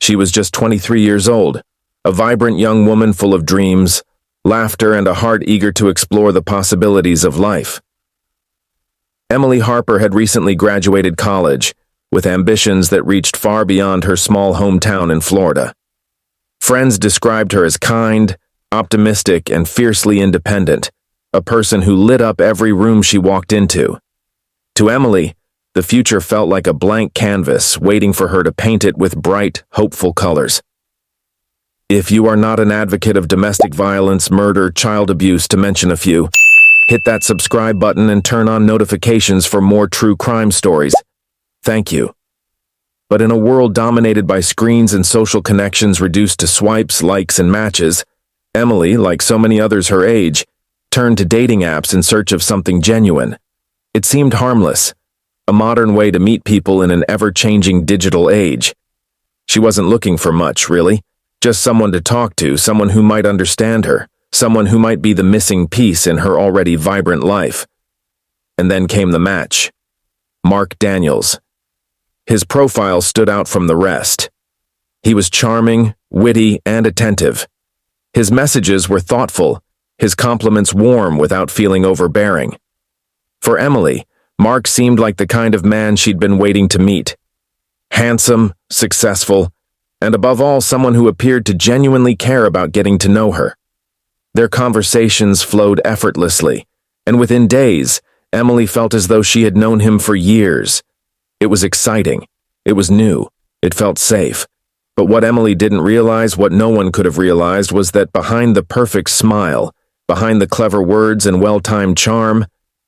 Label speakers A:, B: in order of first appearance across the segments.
A: She was just 23 years old, a vibrant young woman full of dreams, laughter, and a heart eager to explore the possibilities of life. Emily Harper had recently graduated college, with ambitions that reached far beyond her small hometown in Florida. Friends described her as kind, optimistic, and fiercely independent, a person who lit up every room she walked into. To Emily, the future felt like a blank canvas waiting for her to paint it with bright, hopeful colors. If you are not an advocate of domestic violence, murder, child abuse, to mention a few, hit that subscribe button and turn on notifications for more true crime stories. Thank you. But in a world dominated by screens and social connections reduced to swipes, likes, and matches, Emily, like so many others her age, turned to dating apps in search of something genuine. It seemed harmless, a modern way to meet people in an ever-changing digital age. She wasn't looking for much, really, just someone to talk to, someone who might understand her, someone who might be the missing piece in her already vibrant life. And then came the match. Mark Daniels. His profile stood out from the rest. He was charming, witty, and attentive. His messages were thoughtful, his compliments warm without feeling overbearing. For Emily, Mark seemed like the kind of man she'd been waiting to meet. Handsome, successful, and above all, someone who appeared to genuinely care about getting to know her. Their conversations flowed effortlessly, and within days, Emily felt as though she had known him for years. It was exciting. It was new. It felt safe. But what Emily didn't realize, what no one could have realized, was that behind the perfect smile, behind the clever words and well-timed charm,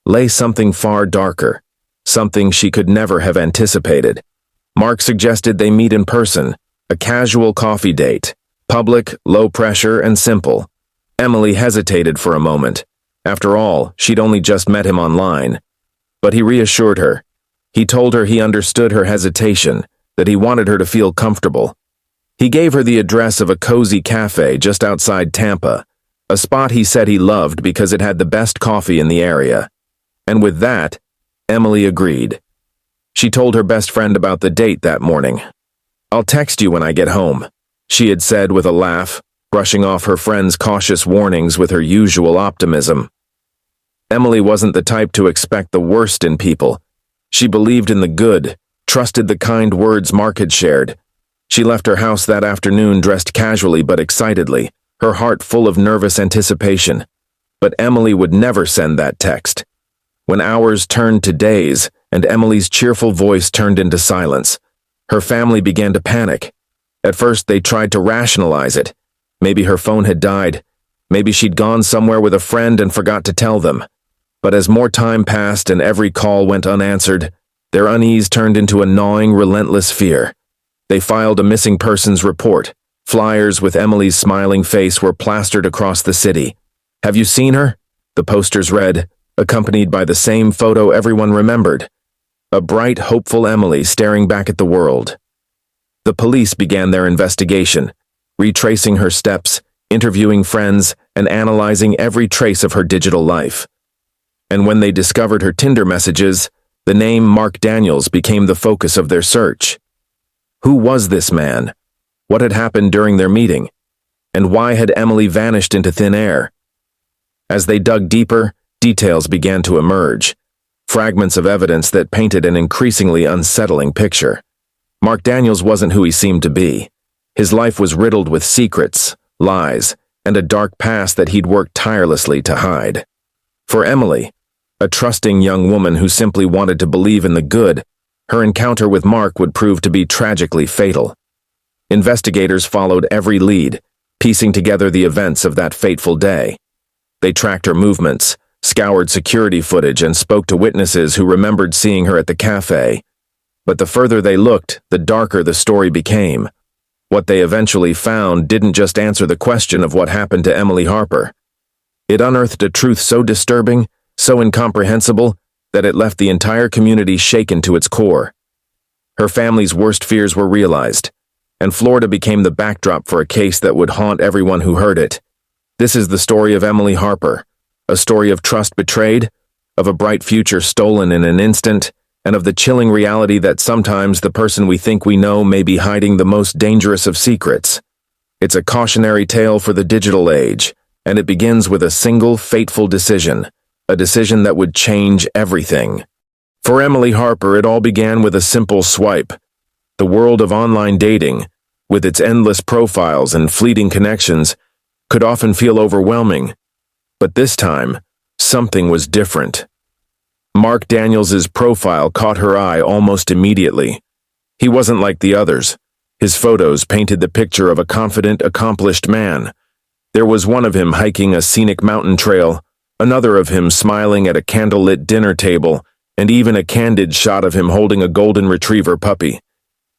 A: lay something far darker, something she could never have anticipated. Mark suggested they meet in person, a casual coffee date, public, low pressure, and simple. Emily hesitated for a moment. After all, she'd only just met him online. But he reassured her. He told her he understood her hesitation, that he wanted her to feel comfortable. He gave her the address of a cozy cafe just outside Tampa, a spot he said he loved because it had the best coffee in the area. And with that, Emily agreed. She told her best friend about the date that morning. "I'll text you when I get home," she had said with a laugh, brushing off her friend's cautious warnings with her usual optimism. Emily wasn't the type to expect the worst in people. She believed in the good, trusted the kind words Mark had shared. She left her house that afternoon dressed casually but excitedly, her heart full of nervous anticipation. But Emily would never send that text. When hours turned to days, and Emily's cheerful voice turned into silence, her family began to panic. At first, they tried to rationalize it. Maybe her phone had died. Maybe she'd gone somewhere with a friend and forgot to tell them. But as more time passed and every call went unanswered, their unease turned into a gnawing, relentless fear. They filed a missing persons report. Flyers with Emily's smiling face were plastered across the city. "Have you seen her?" the posters read, accompanied by the same photo everyone remembered. A bright, hopeful Emily staring back at the world. The police began their investigation, retracing her steps, interviewing friends, and analyzing every trace of her digital life. And when they discovered her Tinder messages, the name Mark Daniels became the focus of their search. Who was this man? What had happened during their meeting? And why had Emily vanished into thin air? As they dug deeper, details began to emerge, fragments of evidence that painted an increasingly unsettling picture. Mark Daniels wasn't who he seemed to be. His life was riddled with secrets, lies, and a dark past that he'd worked tirelessly to hide. For Emily, a trusting young woman who simply wanted to believe in the good, her encounter with Mark would prove to be tragically fatal. Investigators followed every lead, piecing together the events of that fateful day. They tracked her movements, scoured security footage, and spoke to witnesses who remembered seeing her at the cafe. But the further they looked, the darker the story became. What they eventually found didn't just answer the question of what happened to Emily Harper. It unearthed a truth so disturbing, so incomprehensible, that it left the entire community shaken to its core. Her family's worst fears were realized, and Florida became the backdrop for a case that would haunt everyone who heard it. This is the story of Emily Harper, a story of trust betrayed, of a bright future stolen in an instant, and of the chilling reality that sometimes the person we think we know may be hiding the most dangerous of secrets. It's a cautionary tale for the digital age, and it begins with a single fateful decision, a decision that would change everything. For Emily Harper, it all began with a simple swipe. The world of online dating, with its endless profiles and fleeting connections, could often feel overwhelming. But this time, something was different. Mark Daniels's profile caught her eye almost immediately. He wasn't like the others. His photos painted the picture of a confident, accomplished man. There was one of him hiking a scenic mountain trail, another of him smiling at a candlelit dinner table, and even a candid shot of him holding a golden retriever puppy.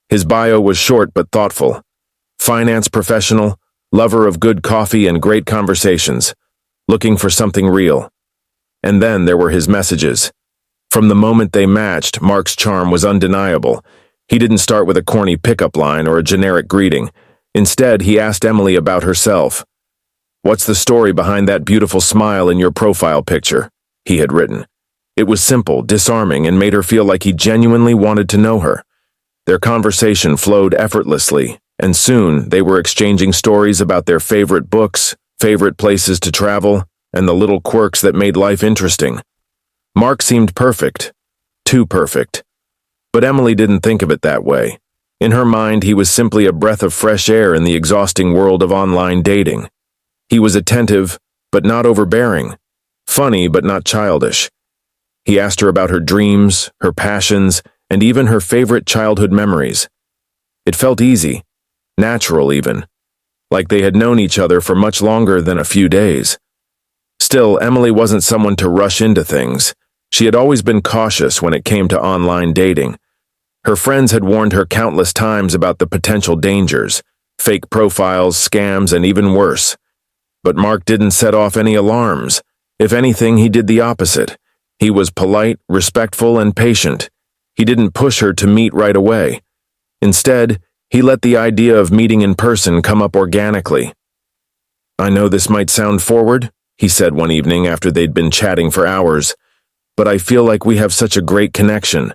A: His bio was short but thoughtful. Finance professional, lover of good coffee and great conversations, looking for something real. And then there were his messages. From the moment they matched, Mark's charm was undeniable. He didn't start with a corny pickup line or a generic greeting. Instead, he asked Emily about herself. "What's the story behind that beautiful smile in your profile picture?" he had written. It was simple, disarming, and made her feel like he genuinely wanted to know her. Their conversation flowed effortlessly, and soon they were exchanging stories about their favorite books, favorite places to travel, and the little quirks that made life interesting. Mark seemed perfect, too perfect. But Emily didn't think of it that way. In her mind, he was simply a breath of fresh air in the exhausting world of online dating. He was attentive, but not overbearing, funny, but not childish. He asked her about her dreams, her passions, and even her favorite childhood memories. It felt easy, natural even, like they had known each other for much longer than a few days. Still, Emily wasn't someone to rush into things. She had always been cautious when it came to online dating. Her friends had warned her countless times about the potential dangers, fake profiles, scams, and even worse. But Mark didn't set off any alarms. If anything, he did the opposite. He was polite, respectful, and patient. He didn't push her to meet right away. Instead, he let the idea of meeting in person come up organically. "I know this might sound forward," he said one evening after they'd been chatting for hours, "but I feel like we have such a great connection.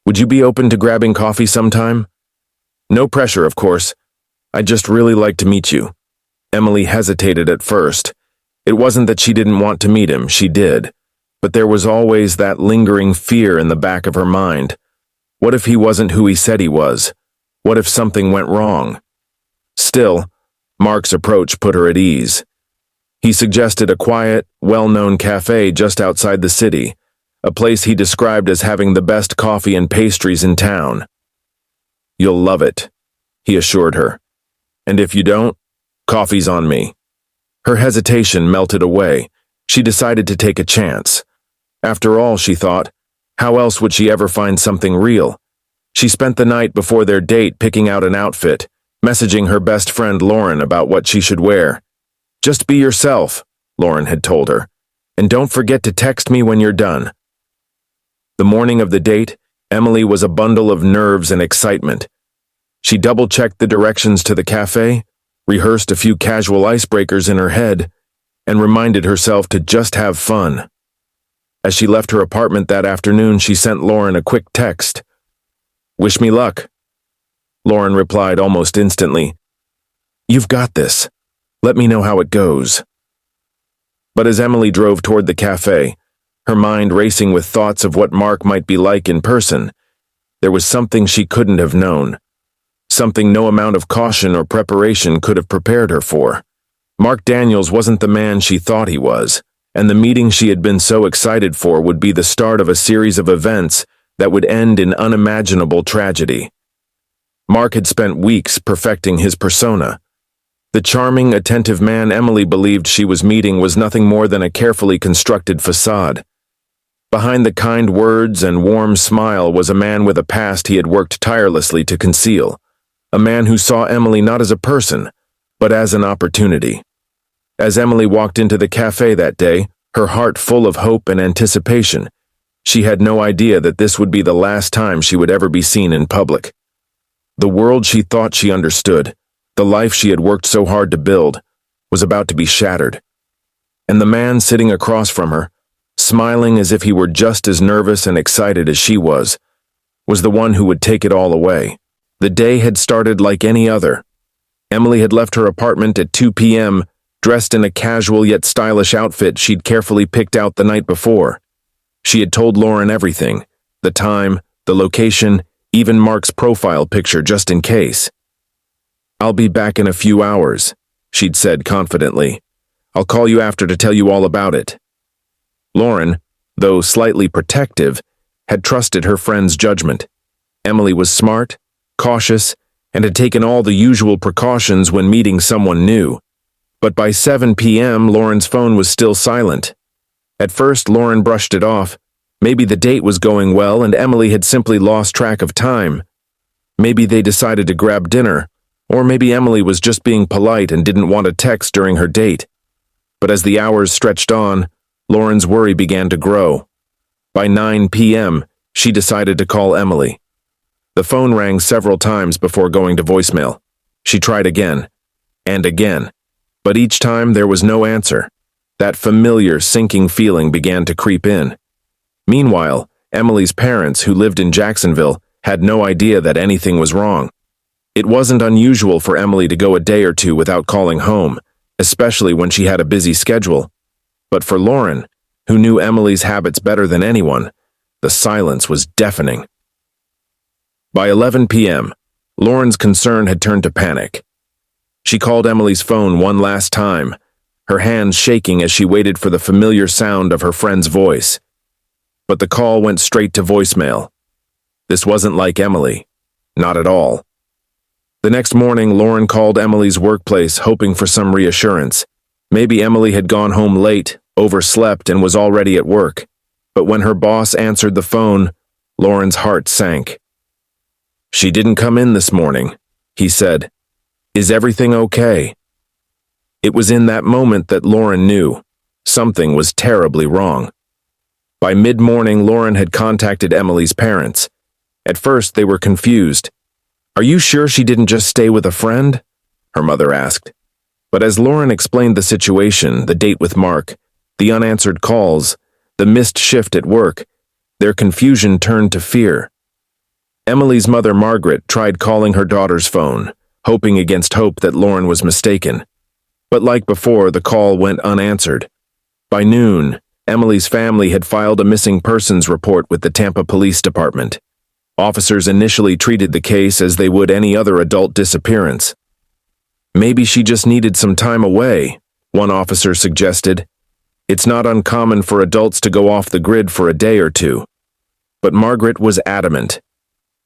A: Would you be open to grabbing coffee sometime? No pressure, of course. I'd just really like to meet you." Emily hesitated at first. It wasn't that she didn't want to meet him, she did. But there was always that lingering fear in the back of her mind. What if he wasn't who he said he was? What if something went wrong? Still, Mark's approach put her at ease. He suggested a quiet, well-known cafe just outside the city, a place he described as having the best coffee and pastries in town. "You'll love it," he assured her. "And if you don't, coffee's on me." Her hesitation melted away. She decided to take a chance. After all, she thought, how else would she ever find something real? She spent the night before their date picking out an outfit, messaging her best friend Lauren about what she should wear. "Just be yourself," Lauren had told her, "and don't forget to text me when you're done." The morning of the date, Emily was a bundle of nerves and excitement. She double-checked the directions to the cafe, rehearsed a few casual icebreakers in her head, and reminded herself to just have fun. As she left her apartment that afternoon, she sent Lauren a quick text. "Wish me luck." Lauren replied almost instantly, "You've got this. Let me know how it goes." But as Emily drove toward the cafe, her mind racing with thoughts of what Mark might be like in person, there was something she couldn't have known. Something no amount of caution or preparation could have prepared her for. Mark Daniels wasn't the man she thought he was, and the meeting she had been so excited for would be the start of a series of events that would end in unimaginable tragedy. Mark had spent weeks perfecting his persona. The charming, attentive man Emily believed she was meeting was nothing more than a carefully constructed facade. Behind the kind words and warm smile was a man with a past he had worked tirelessly to conceal, a man who saw Emily not as a person, but as an opportunity. As Emily walked into the cafe that day, her heart full of hope and anticipation, she had no idea that this would be the last time she would ever be seen in public. The world she thought she understood, the life she had worked so hard to build, was about to be shattered. And the man sitting across from her, smiling as if he were just as nervous and excited as she was the one who would take it all away. The day had started like any other. Emily had left her apartment at 2 p.m., dressed in a casual yet stylish outfit she'd carefully picked out the night before. She had told Lauren everything, the time, the location, even Mark's profile picture just in case. "I'll be back in a few hours," she'd said confidently. "I'll call you after to tell you all about it." Lauren, though slightly protective, had trusted her friend's judgment. Emily was smart, cautious, and had taken all the usual precautions when meeting someone new. But by 7 p.m., Lauren's phone was still silent. At first, Lauren brushed it off. Maybe the date was going well and Emily had simply lost track of time. Maybe they decided to grab dinner, or maybe Emily was just being polite and didn't want a text during her date. But as the hours stretched on, Lauren's worry began to grow. By 9 p.m., she decided to call Emily. The phone rang several times before going to voicemail. She tried again, and again, but each time there was no answer. That familiar, sinking feeling began to creep in. Meanwhile, Emily's parents, who lived in Jacksonville, had no idea that anything was wrong. It wasn't unusual for Emily to go a day or two without calling home, especially when she had a busy schedule. But for Lauren, who knew Emily's habits better than anyone, the silence was deafening. By 11 p.m., Lauren's concern had turned to panic. She called Emily's phone one last time, her hands shaking as she waited for the familiar sound of her friend's voice. But the call went straight to voicemail. This wasn't like Emily. Not at all. The next morning, Lauren called Emily's workplace hoping for some reassurance. Maybe Emily had gone home late, overslept, and was already at work. But when her boss answered the phone, Lauren's heart sank. "She didn't come in this morning," he said. "Is everything okay?" It was in that moment that Lauren knew something was terribly wrong. By mid-morning, Lauren had contacted Emily's parents. At first, they were confused. "Are you sure she didn't just stay with a friend?" her mother asked. But as Lauren explained the situation, the date with Mark, the unanswered calls, the missed shift at work, their confusion turned to fear. Emily's mother, Margaret, tried calling her daughter's phone, hoping against hope that Lauren was mistaken. But like before, the call went unanswered. By noon, Emily's family had filed a missing persons report with the Tampa Police Department. Officers initially treated the case as they would any other adult disappearance. "Maybe she just needed some time away," one officer suggested. "It's not uncommon for adults to go off the grid for a day or two." But Margaret was adamant.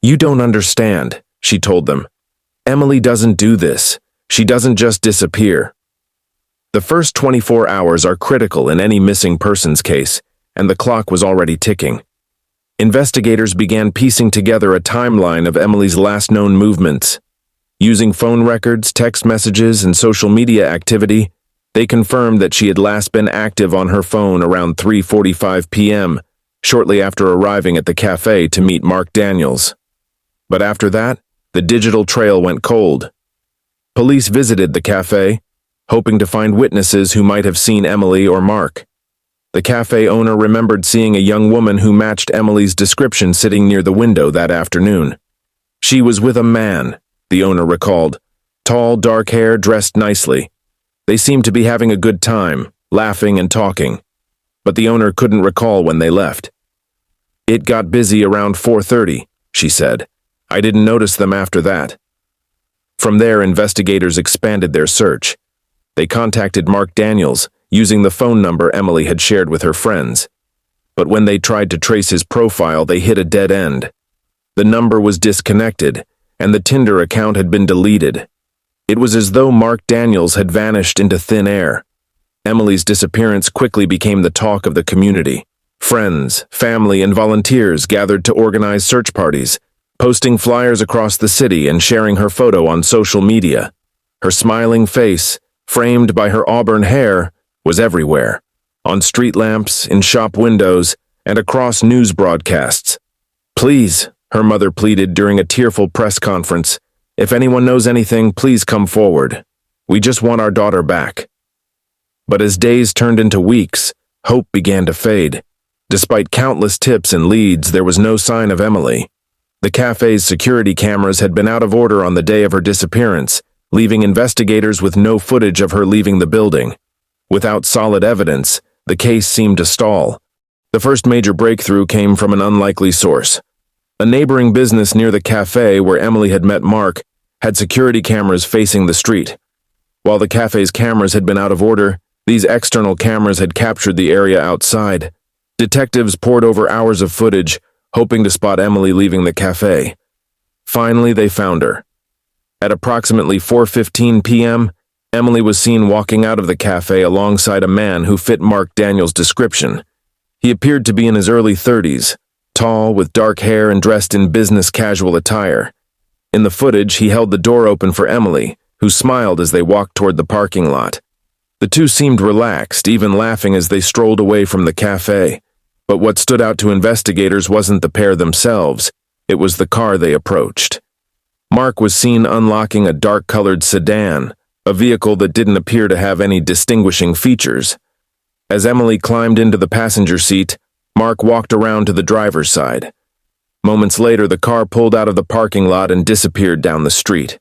A: "You don't understand," she told them. "Emily doesn't do this. She doesn't just disappear." The first 24 hours are critical in any missing persons case, and the clock was already ticking. Investigators began piecing together a timeline of Emily's last known movements. Using phone records, text messages, and social media activity, they confirmed that she had last been active on her phone around 3:45 p.m., shortly after arriving at the cafe to meet Mark Daniels. But after that, the digital trail went cold. Police visited the cafe, hoping to find witnesses who might have seen Emily or Mark. The cafe owner remembered seeing a young woman who matched Emily's description sitting near the window that afternoon. She was with a man, the owner recalled. Tall, dark hair, dressed nicely. They seemed to be having a good time, laughing and talking. But the owner couldn't recall when they left. "It got busy around 4:30, she said. "I didn't notice them after that." From there, investigators expanded their search. They contacted Mark Daniels, using the phone number Emily had shared with her friends. But when they tried to trace his profile, they hit a dead end. The number was disconnected, and the Tinder account had been deleted. It was as though Mark Daniels had vanished into thin air. Emily's disappearance quickly became the talk of the community. Friends, family, and volunteers gathered to organize search parties, posting flyers across the city and sharing her photo on social media. Her smiling face, framed by her auburn hair, was everywhere, on street lamps, in shop windows, and across news broadcasts. "Please," her mother pleaded during a tearful press conference, "if anyone knows anything, please come forward. We just want our daughter back." But as days turned into weeks, hope began to fade. Despite countless tips and leads, there was no sign of Emily. The cafe's security cameras had been out of order on the day of her disappearance, leaving investigators with no footage of her leaving the building. Without solid evidence, the case seemed to stall. The first major breakthrough came from an unlikely source. A neighboring business near the cafe where Emily had met Mark had security cameras facing the street. While the cafe's cameras had been out of order, these external cameras had captured the area outside. Detectives pored over hours of footage, hoping to spot Emily leaving the cafe. Finally, they found her. At approximately 4:15 p.m., Emily was seen walking out of the cafe alongside a man who fit Mark Daniels' description. He appeared to be in his early 30s, tall, with dark hair and dressed in business casual attire. In the footage, he held the door open for Emily, who smiled as they walked toward the parking lot. The two seemed relaxed, even laughing as they strolled away from the cafe. But what stood out to investigators wasn't the pair themselves, it was the car they approached. Mark was seen unlocking a dark-colored sedan, a vehicle that didn't appear to have any distinguishing features. As Emily climbed into the passenger seat, Mark walked around to the driver's side. Moments later, the car pulled out of the parking lot and disappeared down the street.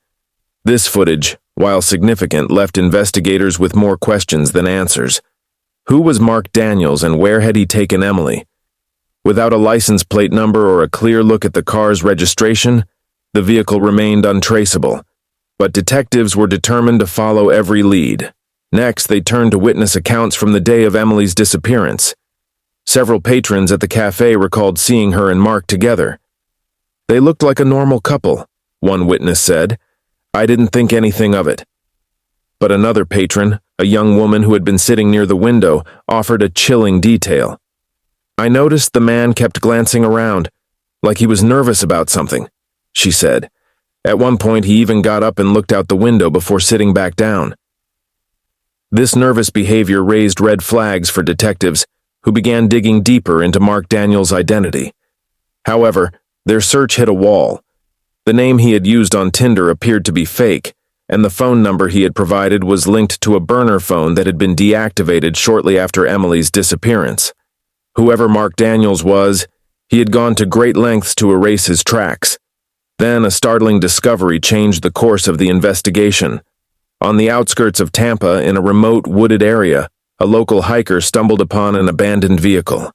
A: This footage, while significant, left investigators with more questions than answers. Who was Mark Daniels and where had he taken Emily? Without a license plate number or a clear look at the car's registration, the vehicle remained untraceable. But detectives were determined to follow every lead. Next, they turned to witness accounts from the day of Emily's disappearance. Several patrons at the cafe recalled seeing her and Mark together. "They looked like a normal couple," one witness said. "I didn't think anything of it." But another patron, a young woman who had been sitting near the window, offered a chilling detail. "I noticed the man kept glancing around, like he was nervous about something," she said. "At one point, he even got up and looked out the window before sitting back down." This nervous behavior raised red flags for detectives, who began digging deeper into Mark Daniels' identity. However, their search hit a wall. The name he had used on Tinder appeared to be fake, and the phone number he had provided was linked to a burner phone that had been deactivated shortly after Emily's disappearance. Whoever Mark Daniels was, he had gone to great lengths to erase his tracks. Then a startling discovery changed the course of the investigation. On the outskirts of Tampa, in a remote wooded area, a local hiker stumbled upon an abandoned vehicle.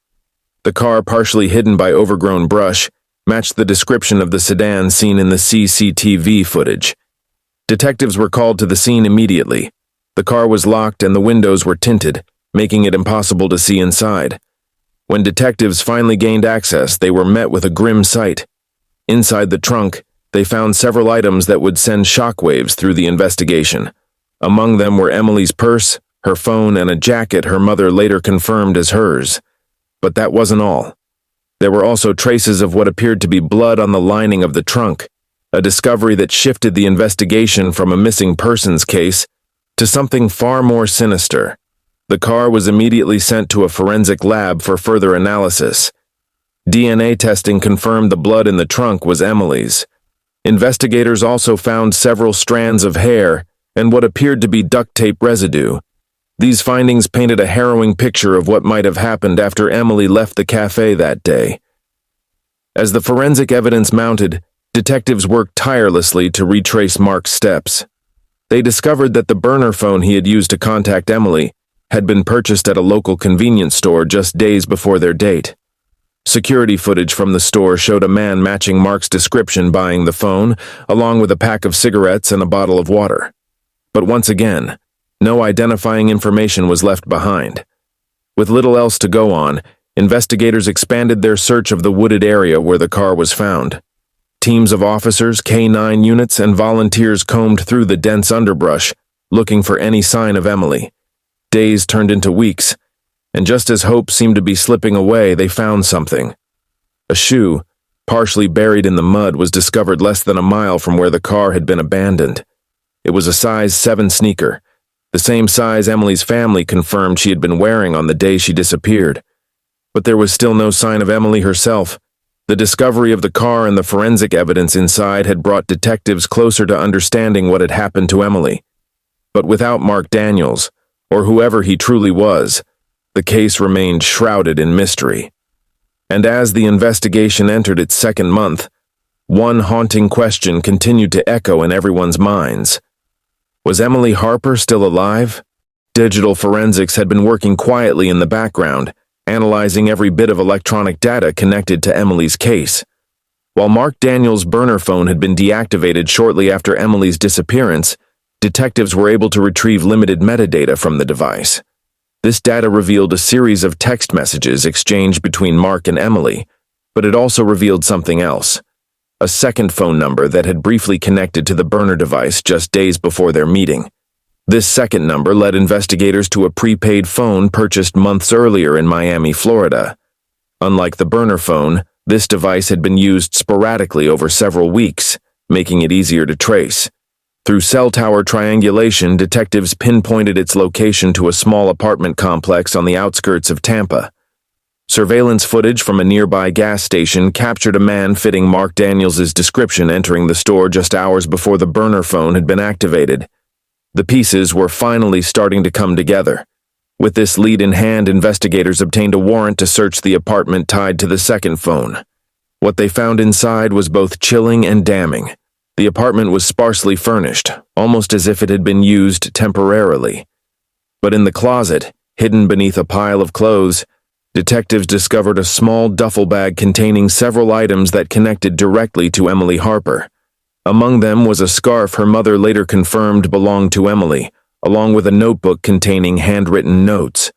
A: The car, partially hidden by overgrown brush, matched the description of the sedan seen in the CCTV footage. Detectives were called to the scene immediately. The car was locked and the windows were tinted, making it impossible to see inside. When detectives finally gained access, they were met with a grim sight. Inside the trunk, they found several items that would send shockwaves through the investigation. Among them were Emily's purse, her phone, and a jacket her mother later confirmed as hers. But that wasn't all. There were also traces of what appeared to be blood on the lining of the trunk, a discovery that shifted the investigation from a missing persons case to something far more sinister. The car was immediately sent to a forensic lab for further analysis. DNA testing confirmed the blood in the trunk was Emily's. Investigators also found several strands of hair and what appeared to be duct tape residue. These findings painted a harrowing picture of what might have happened after Emily left the cafe that day. As the forensic evidence mounted, detectives worked tirelessly to retrace Mark's steps. They discovered that the burner phone he had used to contact Emily had been purchased at a local convenience store just days before their date. Security footage from the store showed a man matching Mark's description buying the phone, along with a pack of cigarettes and a bottle of water. But once again, no identifying information was left behind. With little else to go on, investigators expanded their search of the wooded area where the car was found. Teams of officers, K-9 units, and volunteers combed through the dense underbrush, looking for any sign of Emily. Days turned into weeks, and just as hope seemed to be slipping away, they found something. A shoe, partially buried in the mud, was discovered less than a mile from where the car had been abandoned. It was a size 7 sneaker, the same size Emily's family confirmed she had been wearing on the day she disappeared. But there was still no sign of Emily herself. The discovery of the car and the forensic evidence inside had brought detectives closer to understanding what had happened to Emily. But without Mark Daniels, or whoever he truly was, the case remained shrouded in mystery. And as the investigation entered its second month, one haunting question continued to echo in everyone's minds. Was Emily Harper still alive? Digital forensics had been working quietly in the background, analyzing every bit of electronic data connected to Emily's case. While Mark Daniels' burner phone had been deactivated shortly after Emily's disappearance, detectives were able to retrieve limited metadata from the device. This data revealed a series of text messages exchanged between Mark and Emily, but it also revealed something else. A second phone number that had briefly connected to the burner device just days before their meeting. This second number led investigators to a prepaid phone purchased months earlier in Miami, Florida. Unlike the burner phone, this device had been used sporadically over several weeks, making it easier to trace. Through cell tower triangulation, detectives pinpointed its location to a small apartment complex on the outskirts of Tampa. Surveillance footage from a nearby gas station captured a man fitting Mark Daniels' description entering the store just hours before the burner phone had been activated. The pieces were finally starting to come together. With this lead in hand, investigators obtained a warrant to search the apartment tied to the second phone. What they found inside was both chilling and damning. The apartment was sparsely furnished, almost as if it had been used temporarily. But in the closet, hidden beneath a pile of clothes, detectives discovered a small duffel bag containing several items that connected directly to Emily Harper. Among them was a scarf her mother later confirmed belonged to Emily, along with a notebook containing handwritten notes.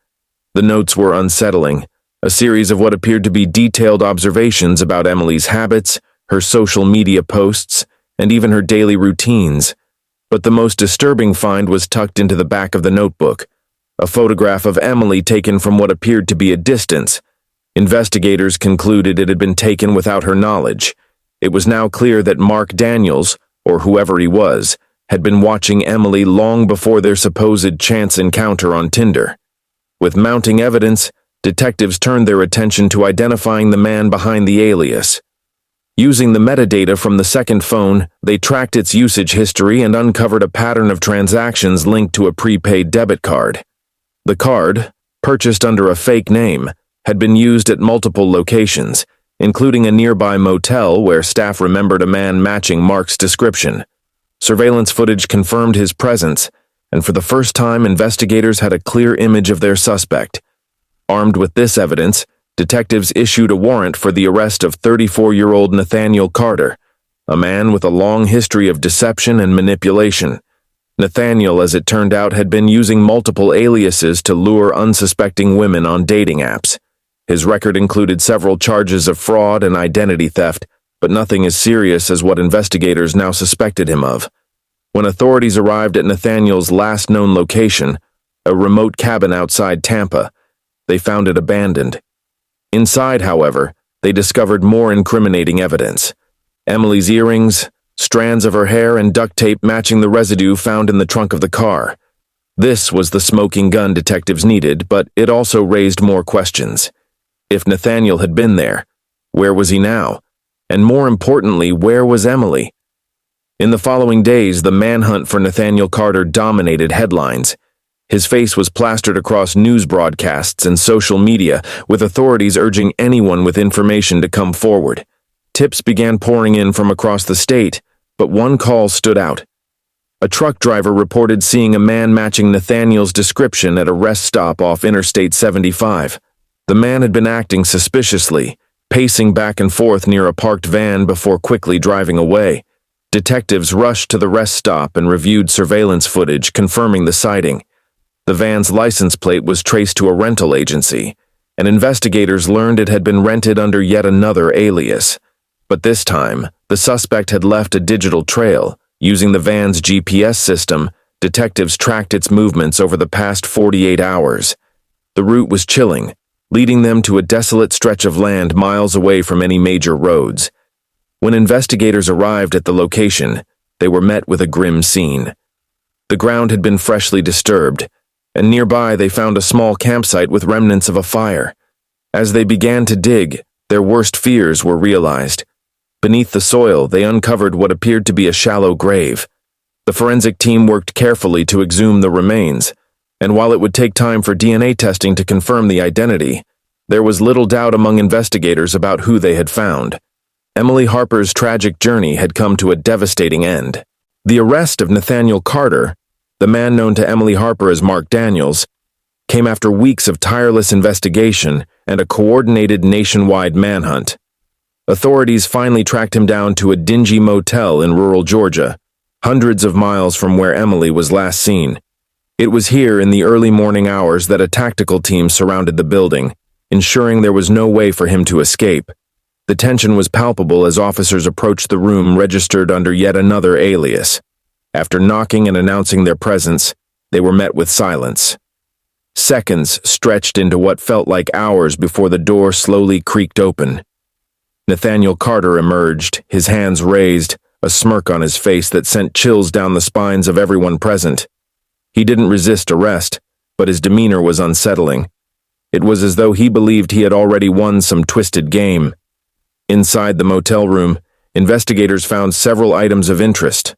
A: The notes were unsettling, a series of what appeared to be detailed observations about Emily's habits, her social media posts, and even her daily routines. But the most disturbing find was tucked into the back of the notebook, a photograph of Emily taken from what appeared to be a distance. Investigators concluded it had been taken without her knowledge. It was now clear that Mark Daniels, or whoever he was, had been watching Emily long before their supposed chance encounter on Tinder. With mounting evidence, detectives turned their attention to identifying the man behind the alias. Using the metadata from the second phone, they tracked its usage history and uncovered a pattern of transactions linked to a prepaid debit card. The card, purchased under a fake name, had been used at multiple locations, including a nearby motel where staff remembered a man matching Mark's description. Surveillance footage confirmed his presence, and for the first time, investigators had a clear image of their suspect. Armed with this evidence, detectives issued a warrant for the arrest of 34-year-old Nathaniel Carter, a man with a long history of deception and manipulation. Nathaniel, as it turned out, had been using multiple aliases to lure unsuspecting women on dating apps. His record included several charges of fraud and identity theft, but nothing as serious as what investigators now suspected him of. When authorities arrived at Nathaniel's last known location, a remote cabin outside Tampa, they found it abandoned. Inside, however, they discovered more incriminating evidence. Emily's earrings, strands of her hair, and duct tape matching the residue found in the trunk of the car. This was the smoking gun detectives needed, but it also raised more questions. If Nathaniel had been there, where was he now? And more importantly, where was Emily? In the following days, the manhunt for Nathaniel Carter dominated headlines. His face was plastered across news broadcasts and social media, with authorities urging anyone with information to come forward. Tips began pouring in from across the state, but one call stood out. A truck driver reported seeing a man matching Nathaniel's description at a rest stop off Interstate 75. The man had been acting suspiciously, pacing back and forth near a parked van before quickly driving away. Detectives rushed to the rest stop and reviewed surveillance footage confirming the sighting. The van's license plate was traced to a rental agency, and investigators learned it had been rented under yet another alias. But this time, the suspect had left a digital trail. Using the van's GPS system, detectives tracked its movements over the past 48 hours. The route was chilling, leading them to a desolate stretch of land miles away from any major roads. When investigators arrived at the location, they were met with a grim scene. The ground had been freshly disturbed, and nearby they found a small campsite with remnants of a fire. As they began to dig, their worst fears were realized. Beneath the soil, they uncovered what appeared to be a shallow grave. The forensic team worked carefully to exhume the remains, and while it would take time for DNA testing to confirm the identity, There was little doubt among investigators about who they had found. Emily Harper's tragic journey had come to a devastating end. The arrest of Nathaniel Carter, the man known to Emily Harper as Mark Daniels, came after weeks of tireless investigation and a coordinated nationwide manhunt. Authorities finally tracked him down to a dingy motel in rural Georgia, hundreds of miles from where Emily was last seen. It was here in the early morning hours that a tactical team surrounded the building, ensuring there was no way for him to escape. The tension was palpable as officers approached the room registered under yet another alias. After knocking and announcing their presence, they were met with silence. Seconds stretched into what felt like hours before the door slowly creaked open. Nathaniel Carter emerged, his hands raised, a smirk on his face that sent chills down the spines of everyone present. He didn't resist arrest, but his demeanor was unsettling. It was as though he believed he had already won some twisted game. Inside the motel room, investigators found several items of interest: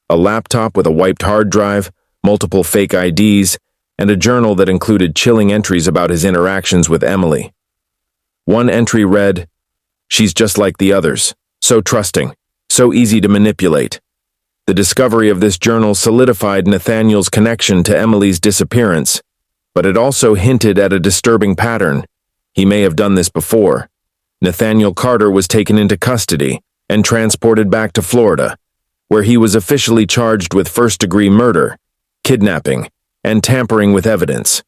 A: a laptop with a wiped hard drive, multiple fake IDs, and a journal that included chilling entries about his interactions with Emily. One entry read, "She's just like the others, so trusting, so easy to manipulate." The discovery of this journal solidified Nathaniel's connection to Emily's disappearance, but it also hinted at a disturbing pattern. He may have done this before. Nathaniel Carter was taken into custody and transported back to Florida, where he was officially charged with first-degree murder, kidnapping, and tampering with evidence.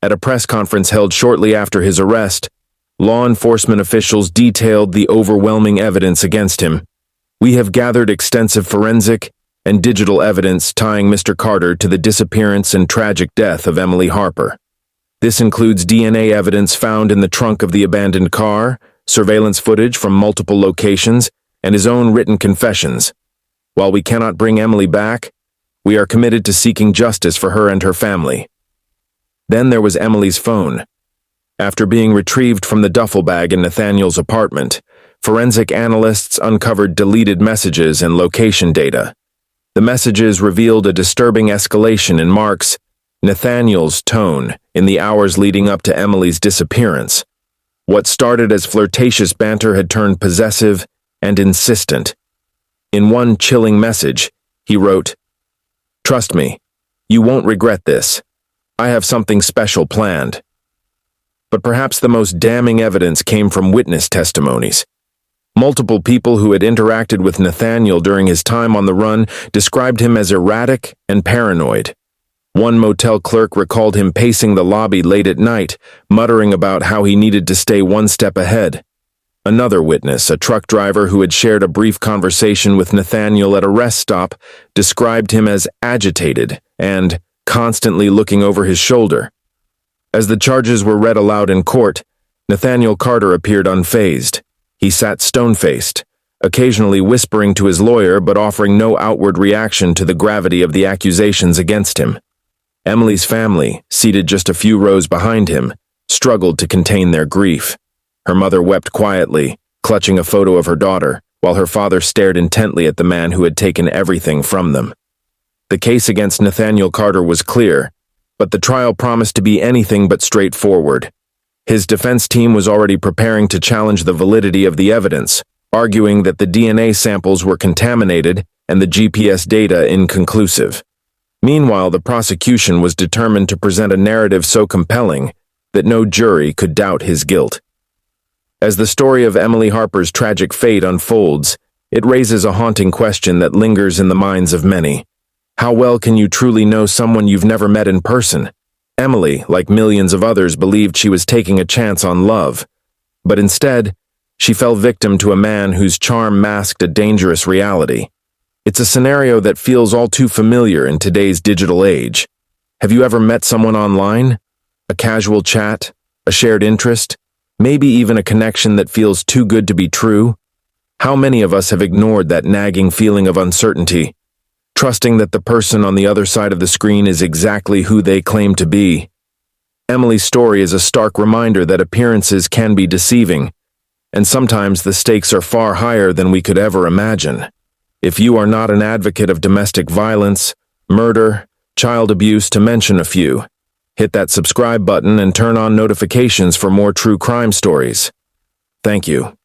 A: At a press conference held shortly after his arrest, law enforcement officials detailed the overwhelming evidence against him. "We have gathered extensive forensic and digital evidence tying Mr. Carter to the disappearance and tragic death of Emily Harper. This includes DNA evidence found in the trunk of the abandoned car, surveillance footage from multiple locations, and his own written confessions. While we cannot bring Emily back, we are committed to seeking justice for her and her family." Then there was Emily's phone. After being retrieved from the duffel bag in Nathaniel's apartment, forensic analysts uncovered deleted messages and location data. The messages revealed a disturbing escalation in Nathaniel's tone in the hours leading up to Emily's disappearance. What started as flirtatious banter had turned possessive and insistent. In one chilling message, he wrote, "Trust me, you won't regret this. I have something special planned." But perhaps the most damning evidence came from witness testimonies. Multiple people who had interacted with Nathaniel during his time on the run described him as erratic and paranoid. One motel clerk recalled him pacing the lobby late at night, muttering about how he needed to stay one step ahead. Another witness, a truck driver who had shared a brief conversation with Nathaniel at a rest stop, described him as agitated and constantly looking over his shoulder. As the charges were read aloud in court, Nathaniel Carter appeared unfazed. He sat stone-faced, occasionally whispering to his lawyer but offering no outward reaction to the gravity of the accusations against him. Emily's family, seated just a few rows behind him, struggled to contain their grief. Her mother wept quietly, clutching a photo of her daughter, while her father stared intently at the man who had taken everything from them. The case against Nathaniel Carter was clear, but the trial promised to be anything but straightforward. His defense team was already preparing to challenge the validity of the evidence, arguing that the DNA samples were contaminated and the GPS data inconclusive. Meanwhile, the prosecution was determined to present a narrative so compelling that no jury could doubt his guilt. As the story of Emily Harper's tragic fate unfolds, it raises a haunting question that lingers in the minds of many. How well can you truly know someone you've never met in person? Emily, like millions of others, believed she was taking a chance on love. But instead, she fell victim to a man whose charm masked a dangerous reality. It's a scenario that feels all too familiar in today's digital age. Have you ever met someone online? A casual chat? A shared interest? Maybe even a connection that feels too good to be true? How many of us have ignored that nagging feeling of uncertainty, trusting that the person on the other side of the screen is exactly who they claim to be? Emily's story is a stark reminder that appearances can be deceiving, and sometimes the stakes are far higher than we could ever imagine. If you are not an advocate of domestic violence, murder, child abuse, to mention a few, Hit that subscribe button and turn on notifications for more true crime stories. Thank you.